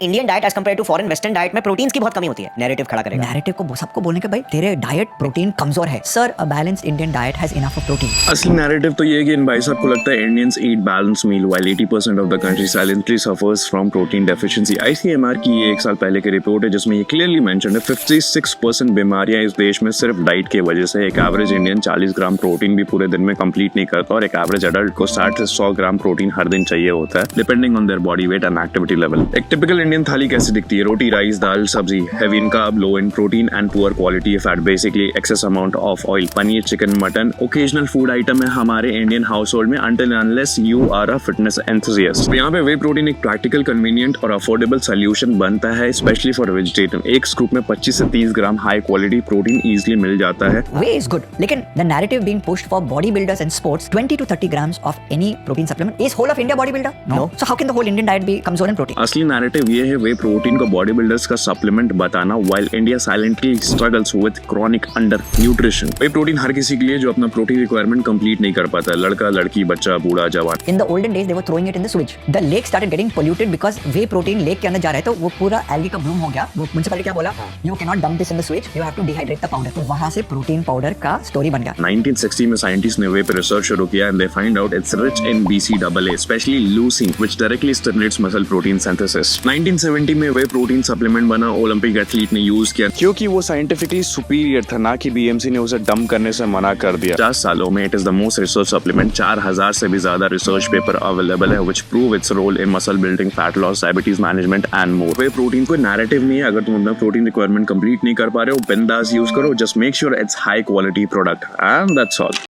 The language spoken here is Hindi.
Indian diet as compare to foreign western diet में प्रोटीन्स की बहुत कमी होती है। नैरेटिव खड़ा करेगा। नैरेटिव को सबको बोलने के भाई तेरे डाइट प्रोटीन कमजोर है। Sir, a balanced Indian diet has enough of protein. असली नैरेटिव तो ये है कि इन भाई साहब को लगता है Indians eat balance meal while 80% of the country silently suffers from protein deficiency. ICMR की ये 1 साल पहले की रिपोर्ट है जिसमें ये क्लियरली मेंशन है 56% बीमारियां इस देश में सिर्फ डाइट की वजह से। एक एवरेज इंडियन 40 ग्राम प्रोटीन भी पूरे दिन में कंप्लीट नहीं करता और एक एवरेज एडल्ट को 60 से 100 ग्राम प्रोटीन हर दिन चाहिए होता है depending on their body weight and activity level. एक टिपिकल इंडियन थाली कैसे दिखती है? रोटी, राइस, दाल, सब्जी, heavy in carb, low in protein and poor quality of fat, basically excess amount of oil, paneer, chicken, mutton occasional food item है हमारे इंडियन हाउस होल्ड में until unless you are a fitness enthusiast। यहाँ पे वे प्रोटीन एक प्रैक्टिकल, कन्वीनियंट और अफोर्डेबल सोल्यूशन बनता है स्पेशली फॉर वेजिटेरियन। एक स्कूप में 25 से 30 ग्राम हाई क्वालिटी प्रोटीन इजिली मिल जाता है। वे इज गुड, लेकिन the narrative being pushed for body builders and sports 20 to 30 grams of any protein supplement is whole of India body builder? No. So how can the whole Indian diet be कमजोर in protein? असली नैरेटिव ये है वे प्रोटीन को बॉडी बिल्डर्स का सप्लीमेंट बताना while India silently struggles with chronic undernutrition। Whey protein हर किसी के लिए जो अपना प्रोटीन रिक्वायरमेंट कंप्लीट नहीं कर पाता, लड़का, लड़की, बच्चा, बूढ़ा, जवान। In the olden days they were throwing it in the sewage. The lake started getting polluted because way protein lake के अंदर जा रहे थे, तो वो पूरा एल्गी का ब्लूम हो गया। वो म्युनिसिपैलिटी क्या बोला? You cannot dump this in the sewage. You have to dehydrate the powder। तो वहां से प्रोटीन पाउडर का स्टोरी बन गया। 1960 में साइंटिस्ट ने वे पे रिसर्च शुरू किया and they find out it's rich in BCAA, specially leucine which directly stimulates muscle protein synthesis. 1970 में वे प्रोटीन सप्लीमेंट बना, ओलंपिक एथलीट ने यूज किया क्योंकि वो साइंटिफिकली सुपीरियर था, ना कि बीएमसी ने उसे डंप करने से मना कर दिया। 50 सालों में it is the most research supplement. 4000 से भी ज्यादा रिसर्च पेपर अवेलेबल है which prove its role in muscle building, fat loss, diabetes management and more. Whey protein कोई नैरेटिव नहीं है। अगर तुम अपना प्रोटीन रिक्वायरमेंट कंप्लीट नहीं कर पा रहे हो, बिंदास यूज करो, just make sure it's high quality product and that's all.